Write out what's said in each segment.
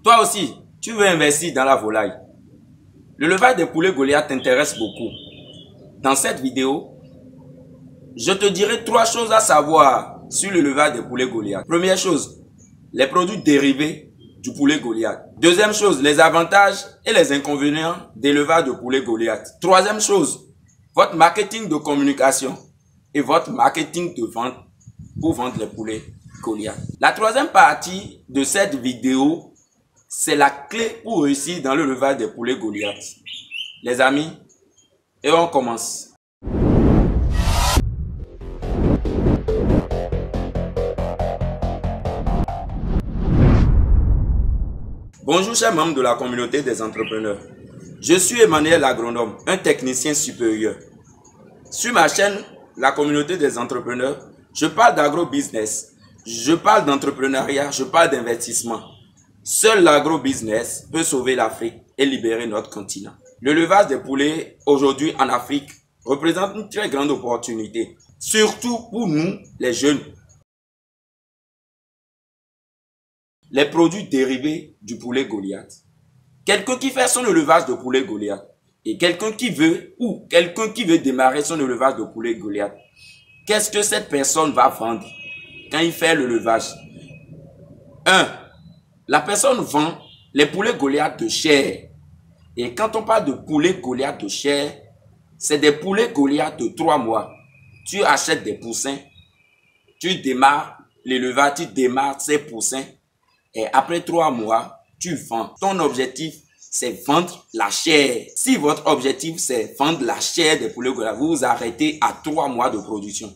Toi aussi, tu veux investir dans la volaille. Le levage des poulets Goliath t'intéresse beaucoup. Dans cette vidéo, je te dirai 3 choses à savoir sur le levage des poulets Goliath. Première chose, les produits dérivés du poulet Goliath. Deuxième chose, les avantages et les inconvénients des levages de poulet Goliath. Troisième chose, votre marketing de communication et votre marketing de vente pour vendre les poulets Goliath. La troisième partie de cette vidéo, c'est la clé pour réussir dans le levage des poulets Goliath. Les amis, et on commence. Bonjour chers membres de la communauté des entrepreneurs. Je suis Emmanuel l'agronome, un technicien supérieur. Sur ma chaîne, la communauté des entrepreneurs, je parle d'agro-business, je parle d'entrepreneuriat, je parle d'investissement. Seul l'agro-business peut sauver l'Afrique et libérer notre continent. Le levage des poulets aujourd'hui en Afrique représente une très grande opportunité, surtout pour nous les jeunes. Les produits dérivés du poulet Goliath. Quelqu'un qui fait son élevage de poulet Goliath et quelqu'un qui veut démarrer son élevage de poulet Goliath. Qu'est-ce que cette personne va vendre quand il fait l'élevage? 1. La personne vend les poulets Goliath de chair. Et quand on parle de poulet Goliath de chair, c'est des poulets Goliath de 3 mois. Tu achètes des poussins, tu démarres l'élevage, tu démarres ces poussins. Et après 3 mois, tu vends. Ton objectif, c'est vendre la chair. Si votre objectif, c'est vendre la chair des poulets Goliath, vous vous arrêtez à 3 mois de production.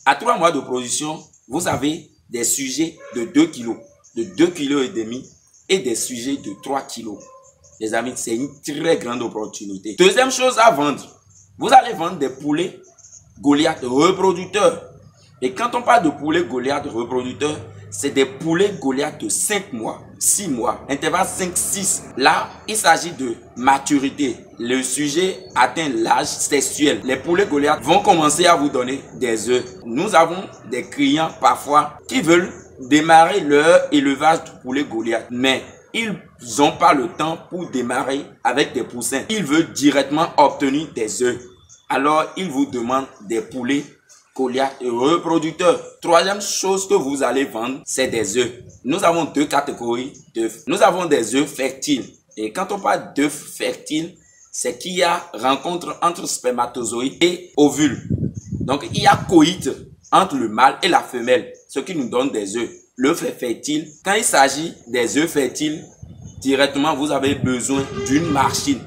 À 3 mois de production, vous avez des sujets de 2 kg, de 2,5 kg et des sujets de 3 kg. Les amis, c'est une très grande opportunité. Deuxième chose à vendre, vous allez vendre des poulets Goliath reproducteurs. Et quand on parle de poulets Goliath reproducteurs, c'est des poulets Goliath de 5 mois, 6 mois, intervalle 5-6. Là, il s'agit de maturité. Le sujet atteint l'âge sexuel. Les poulets Goliath vont commencer à vous donner des œufs. Nous avons des clients parfois qui veulent démarrer leur élevage de poulet Goliath, mais ils n'ont pas le temps pour démarrer avec des poussins. Ils veulent directement obtenir des œufs. Alors, ils vous demandent des poulets Goliath reproducteurs. Troisième chose que vous allez vendre, c'est des œufs. Nous avons 2 catégories d'œufs. Nous avons des œufs fertiles. Et quand on parle d'œufs fertiles, c'est qu'il y a rencontre entre spermatozoïdes et ovules. Donc, il y a coït entre le mâle et la femelle, ce qui nous donne des œufs. L'œuf est fertile. Quand il s'agit des œufs fertiles, directement, vous avez besoin d'une machine,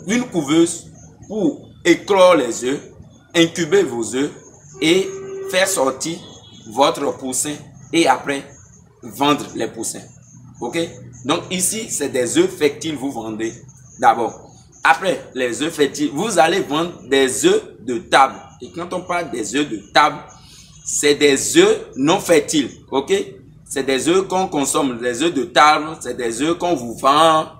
d'une couveuse pour éclore les œufs, incuber vos œufs et faire sortir votre poussin et après vendre les poussins. Ok? Donc ici, c'est des œufs fertiles vous vendez d'abord. Après les œufs fertiles, vous allez vendre des œufs de table. Et quand on parle des œufs de table, c'est des œufs non fertiles. Ok? C'est des œufs qu'on consomme. Les œufs de table, c'est des œufs qu'on vous vend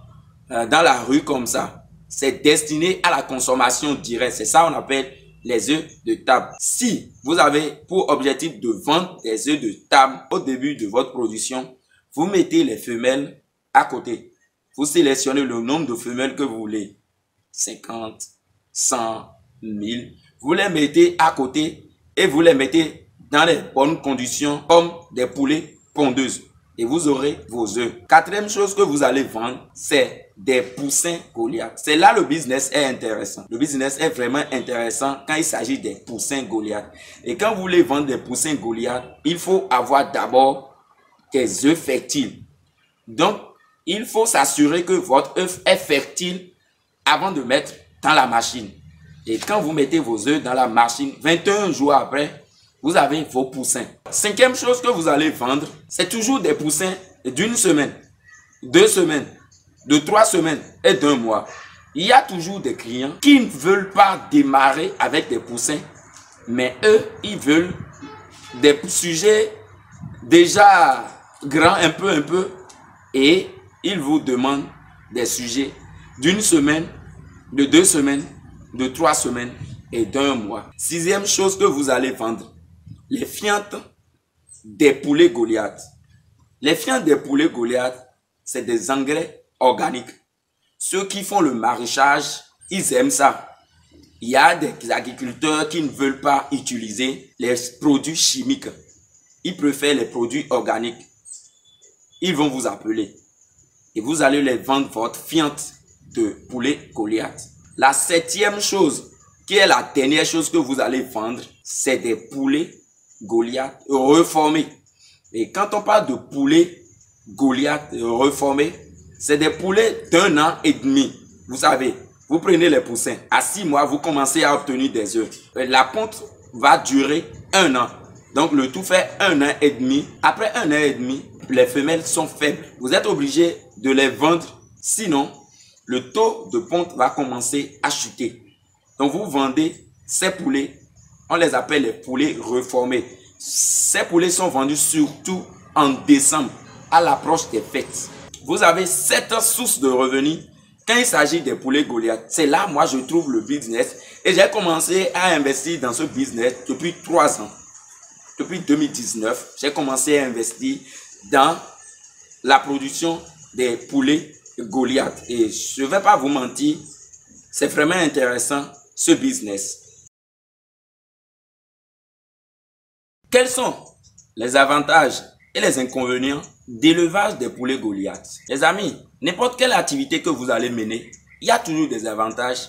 dans la rue comme ça. C'est destiné à la consommation directe. C'est ça qu'on appelle les œufs de table. Si vous avez pour objectif de vendre des œufs de table au début de votre production, vous mettez les femelles à côté. Vous sélectionnez le nombre de femelles que vous voulez. 50, 100, 1000. Vous les mettez à côté et vous les mettez dans les bonnes conditions comme des poulets pondeuses. Et vous aurez vos œufs. Quatrième chose que vous allez vendre, c'est des poussins Goliath. C'est là le business est intéressant. Le business est vraiment intéressant quand il s'agit des poussins Goliath. Et quand vous voulez vendre des poussins Goliath, il faut avoir d'abord des œufs fertiles. Donc, il faut s'assurer que votre œuf est fertile avant de mettre dans la machine. Et quand vous mettez vos œufs dans la machine, 21 jours après, vous avez vos poussins. Cinquième chose que vous allez vendre, c'est toujours des poussins d'une semaine, 2 semaines, de 3 semaines et d'1 mois. Il y a toujours des clients qui ne veulent pas démarrer avec des poussins, mais eux, ils veulent des sujets déjà grands un peu, et ils vous demandent des sujets d'une semaine, de 2 semaines, de 3 semaines et d'1 mois. Sixième chose que vous allez vendre, les fientes des poulets Goliath. Les fientes des poulets Goliath, c'est des engrais organiques. Ceux qui font le maraîchage, ils aiment ça. Il y a des agriculteurs qui ne veulent pas utiliser les produits chimiques. Ils préfèrent les produits organiques. Ils vont vous appeler et vous allez les vendre votre fiente de poulet Goliath. La septième chose, qui est la dernière chose que vous allez vendre, c'est des poulets Goliath reformés. Et quand on parle de poulet Goliath reformés, c'est des poulets d'1 an et demi. Vous savez, vous prenez les poussins. À 6 mois, vous commencez à obtenir des œufs. La ponte va durer 1 an. Donc, le tout fait 1 an et demi. Après 1 an et demi, les femelles sont faibles. Vous êtes obligé de les vendre. Sinon, le taux de ponte va commencer à chuter. Donc, vous vendez ces poulets. On les appelle les poulets reformés. Ces poulets sont vendus surtout en décembre, à l'approche des fêtes. Vous avez 7 sources de revenus quand il s'agit des poulets Goliath. C'est là, moi, je trouve le business. Et j'ai commencé à investir dans ce business depuis 3 ans. Depuis 2019, j'ai commencé à investir dans la production des poulets Goliath. Et je ne vais pas vous mentir, c'est vraiment intéressant ce business. Quels sont les avantages et les inconvénients d'élevage des poulets Goliath? Les amis, n'importe quelle activité que vous allez mener, il y a toujours des avantages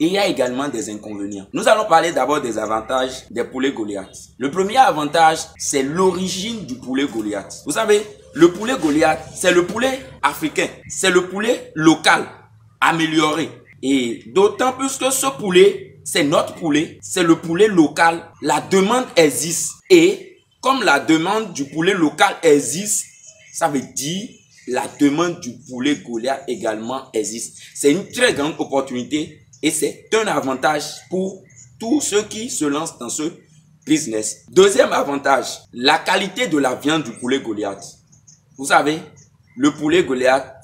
et il y a également des inconvénients. Nous allons parler d'abord des avantages des poulets Goliath. Le premier avantage, c'est l'origine du poulet Goliath. Vous savez, le poulet Goliath, c'est le poulet africain. C'est le poulet local, amélioré. Et d'autant plus que ce poulet, c'est notre poulet, c'est le poulet local. La demande existe. Et comme la demande du poulet local existe, ça veut dire la demande du poulet Goliath également existe. C'est une très grande opportunité et c'est un avantage pour tous ceux qui se lancent dans ce business. Deuxième avantage, la qualité de la viande du poulet Goliath. Vous savez, le poulet Goliath,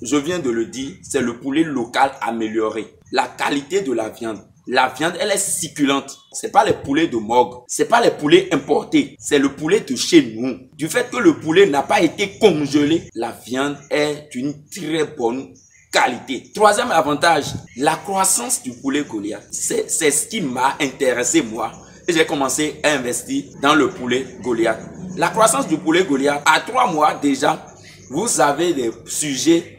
je viens de le dire, c'est le poulet local amélioré. La qualité de la viande. La viande, elle est succulente. C'est pas les poulets de morgue. C'est pas les poulets importés. C'est le poulet de chez nous. Du fait que le poulet n'a pas été congelé, la viande est d'une très bonne qualité. Troisième avantage, la croissance du poulet Goliath. C'est ce qui m'a intéressé moi. Et j'ai commencé à investir dans le poulet Goliath. La croissance du poulet Goliath, à 3 mois déjà, vous avez des sujets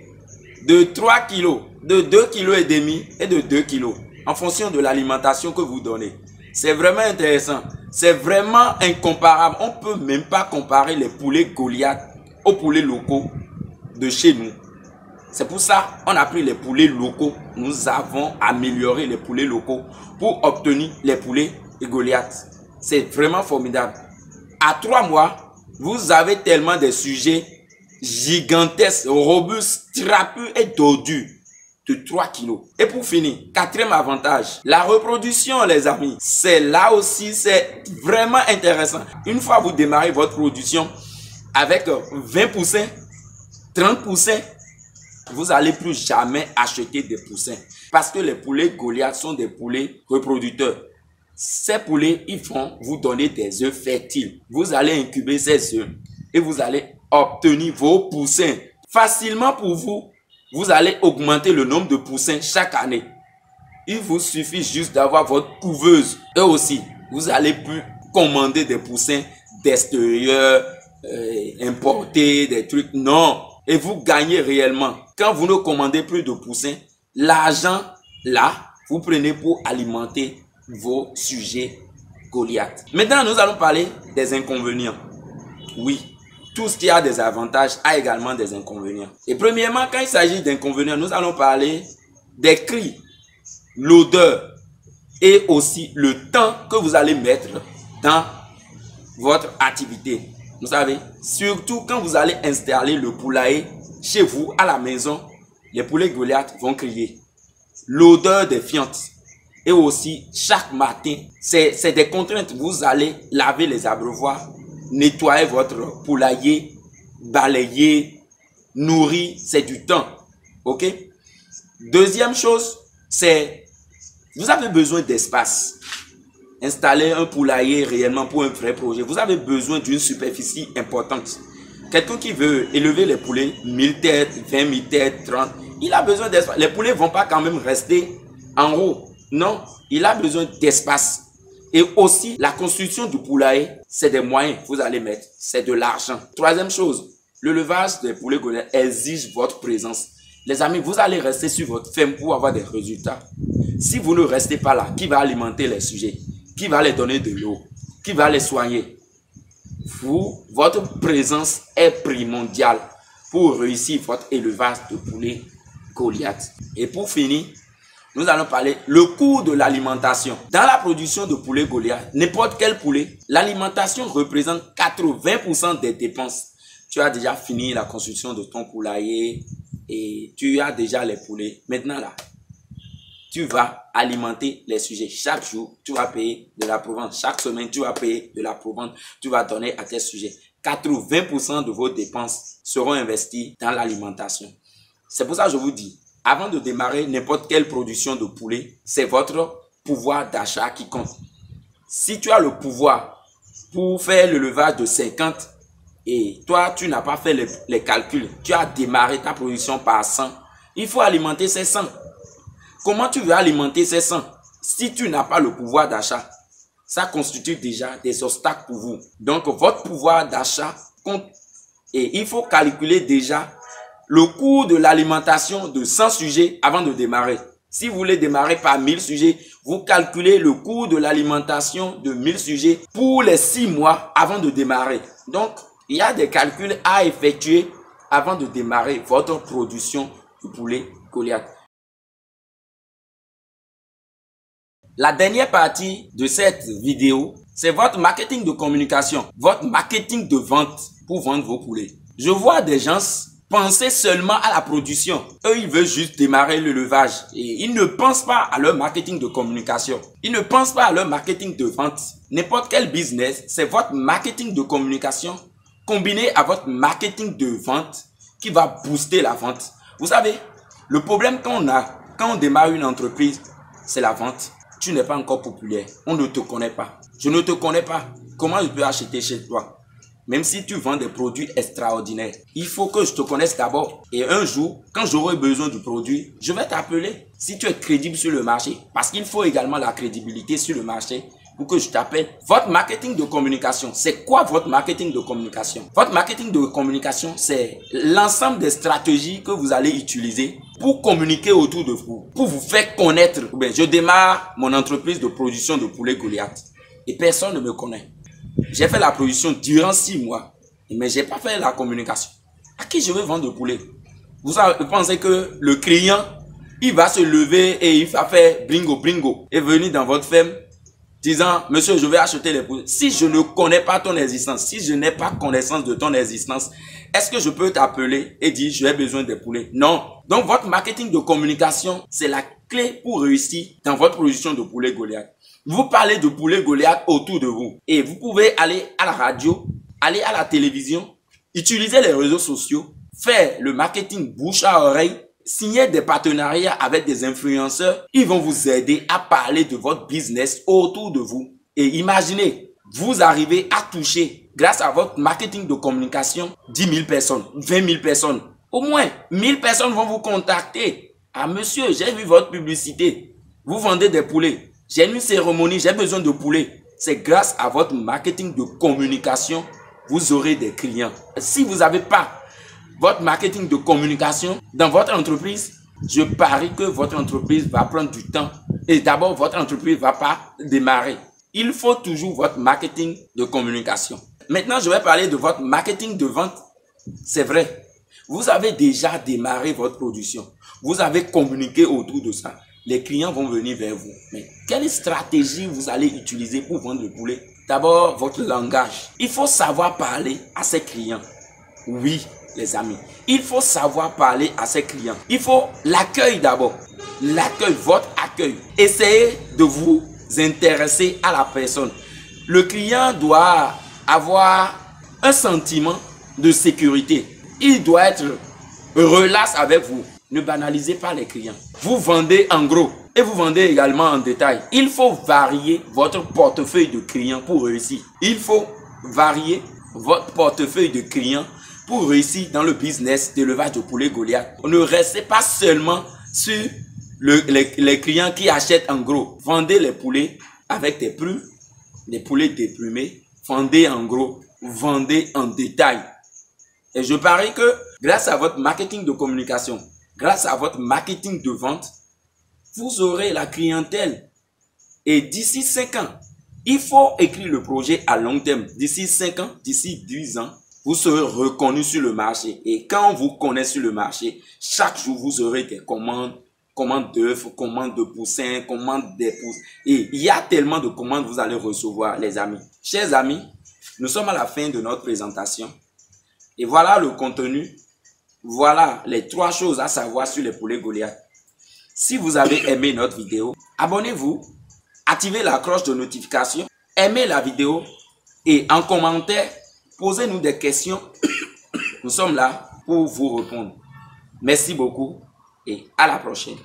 de 3 kilos, de 2 kilos et demi et de 2 kilos. En fonction de l'alimentation que vous donnez. C'est vraiment intéressant. C'est vraiment incomparable. On ne peut même pas comparer les poulets Goliath aux poulets locaux de chez nous. C'est pour ça qu'on a pris les poulets locaux. Nous avons amélioré les poulets locaux pour obtenir les poulets Goliath. C'est vraiment formidable. À 3 mois, vous avez tellement de sujets gigantesques, robustes, trapus et dodus. De 3 kilos. Et pour finir, quatrième avantage, la reproduction, les amis. C'est là aussi, c'est vraiment intéressant. Une fois vous démarrez votre production avec 20 poussins, 30 poussins, vous n'allez plus jamais acheter des poussins. Parce que les poulets Goliath sont des poulets reproducteurs. Ces poulets, ils vont vous donner des œufs fertiles. Vous allez incuber ces œufs et vous allez obtenir vos poussins facilement pour vous. Vous allez augmenter le nombre de poussins chaque année. Il vous suffit juste d'avoir votre couveuse. Et aussi, vous allez plus commander des poussins d'extérieur, importer des trucs. Non. Et vous gagnez réellement. Quand vous ne commandez plus de poussins, l'argent, là, vous prenez pour alimenter vos sujets Goliath. Maintenant, nous allons parler des inconvénients. Oui. Tout ce qui a des avantages a également des inconvénients. Et premièrement, quand il s'agit d'inconvénients, nous allons parler des cris, l'odeur et aussi le temps que vous allez mettre dans votre activité. Vous savez, surtout quand vous allez installer le poulailler chez vous à la maison, les poulets Goliath vont crier. L'odeur des fientes et aussi chaque matin, c'est des contraintes. Vous allez laver les abreuvoirs, nettoyer votre poulailler, balayer, nourrir, c'est du temps. Ok? Deuxième chose, c'est vous avez besoin d'espace. Installer un poulailler réellement pour un vrai projet, vous avez besoin d'une superficie importante. Quelqu'un qui veut élever les poulets, 1000 têtes, 20 000 têtes, 30, il a besoin d'espace. Les poulets ne vont pas quand même rester en haut. Non, il a besoin d'espace. Et aussi, la construction du poulailler, c'est des moyens que vous allez mettre. C'est de l'argent. Troisième chose, le levage des poulets Goliath exige votre présence. Les amis, vous allez rester sur votre ferme pour avoir des résultats. Si vous ne restez pas là, qui va alimenter les sujets? Qui va les donner de l'eau? Qui va les soigner? Votre présence est primordiale pour réussir votre élevage de poulets Goliath. Et pour finir, nous allons parler le coût de l'alimentation. Dans la production de poulet Goliath, n'importe quel poulet, l'alimentation représente 80% des dépenses. Tu as déjà fini la construction de ton poulailler et tu as déjà les poulets. Maintenant là, tu vas alimenter les sujets. Chaque jour, tu vas payer de la provence. Chaque semaine, tu vas payer de la provence. Tu vas donner à tes sujets. 80% de vos dépenses seront investies dans l'alimentation. C'est pour ça que je vous dis, avant de démarrer n'importe quelle production de poulet, c'est votre pouvoir d'achat qui compte. Si tu as le pouvoir pour faire l'élevage de 50 et toi, tu n'as pas fait les calculs, tu as démarré ta production par 100, il faut alimenter ces 100. Comment tu veux alimenter ces 100 si tu n'as pas le pouvoir d'achat? Ça constitue déjà des obstacles pour vous. Donc, votre pouvoir d'achat compte. Et il faut calculer déjà le coût de l'alimentation de 100 sujets avant de démarrer. Si vous voulez démarrer par 1000 sujets, vous calculez le coût de l'alimentation de 1000 sujets pour les 6 mois avant de démarrer. Donc, il y a des calculs à effectuer avant de démarrer votre production de poulet Goliath. La dernière partie de cette vidéo, c'est votre marketing de communication, votre marketing de vente pour vendre vos poulets. Je vois des gens penser seulement à la production. Eux, ils veulent juste démarrer l'élevage et ils ne pensent pas à leur marketing de communication. Ils ne pensent pas à leur marketing de vente. N'importe quel business, c'est votre marketing de communication combiné à votre marketing de vente qui va booster la vente. Vous savez, le problème qu'on a quand on démarre une entreprise, c'est la vente. Tu n'es pas encore populaire. On ne te connaît pas. Je ne te connais pas. Comment je peux acheter chez toi? Même si tu vends des produits extraordinaires, il faut que je te connaisse d'abord. Et un jour, quand j'aurai besoin du produit, je vais t'appeler. Si tu es crédible sur le marché, parce qu'il faut également la crédibilité sur le marché pour que je t'appelle. Votre marketing de communication, c'est quoi votre marketing de communication? Votre marketing de communication, c'est l'ensemble des stratégies que vous allez utiliser pour communiquer autour de vous, pour vous faire connaître. Bien, je démarre mon entreprise de production de poulet Goliath et personne ne me connaît. J'ai fait la production durant 6 mois, mais j'ai pas fait la communication. À qui je vais vendre le poulet? Vous pensez que le client, il va se lever et il va faire bringo bringo et venir dans votre ferme disant, monsieur, je vais acheter les poulets. Si je ne connais pas ton existence, si je n'ai pas connaissance de ton existence, est-ce que je peux t'appeler et dire, j'ai besoin des poulets? Non. Donc, votre marketing de communication, c'est la clé pour réussir dans votre production de poulet Goliath. Vous parlez de poulet Goliath autour de vous. Et vous pouvez aller à la radio, aller à la télévision, utiliser les réseaux sociaux, faire le marketing bouche à oreille, signer des partenariats avec des influenceurs. Ils vont vous aider à parler de votre business autour de vous. Et imaginez, vous arrivez à toucher, grâce à votre marketing de communication, 10 000 personnes, 20 000 personnes. Au moins, 1000 personnes vont vous contacter. Ah monsieur, j'ai vu votre publicité. Vous vendez des poulets. J'ai une cérémonie, j'ai besoin de poulets. C'est grâce à votre marketing de communication, vous aurez des clients. Si vous n'avez pas votre marketing de communication dans votre entreprise, je parie que votre entreprise va prendre du temps. Et d'abord, votre entreprise ne va pas démarrer. Il faut toujours votre marketing de communication. Maintenant, je vais parler de votre marketing de vente. C'est vrai, vous avez déjà démarré votre production. Vous avez communiqué autour de ça. Les clients vont venir vers vous. Mais quelle stratégie vous allez utiliser pour vendre le poulet? D'abord, votre langage. Il faut savoir parler à ses clients. Oui, les amis. Il faut savoir parler à ses clients. Il faut l'accueil d'abord. L'accueil, votre accueil. Essayez de vous intéresser à la personne. Le client doit avoir un sentiment de sécurité. Il doit être relax avec vous. Ne banalisez pas les clients. Vous vendez en gros et vous vendez également en détail. Il faut varier votre portefeuille de clients pour réussir. Il faut varier votre portefeuille de clients pour réussir dans le business d'élevage de poulet Goliath, ne restez pas seulement sur les clients qui achètent en gros. Vendez les poulets avec des plumes, des poulets déplumés. Vendez en gros, vendez en détail. Et je parie que grâce à votre marketing de communication, grâce à votre marketing de vente, vous aurez la clientèle. Et d'ici 5 ans, il faut écrire le projet à long terme. D'ici 5 ans, d'ici 10 ans, vous serez reconnu sur le marché. Et quand on vous connaît sur le marché, chaque jour, vous aurez des commandes d'œufs, commandes de poussins, commandes d'épousses. Et il y a tellement de commandes que vous allez recevoir, les amis. Chers amis, nous sommes à la fin de notre présentation. Et voilà le contenu. Voilà les 3 choses à savoir sur les poulets Goliath. Si vous avez aimé notre vidéo, abonnez-vous, activez la cloche de notification, aimez la vidéo et en commentaire, posez-nous des questions. Nous sommes là pour vous répondre. Merci beaucoup et à la prochaine.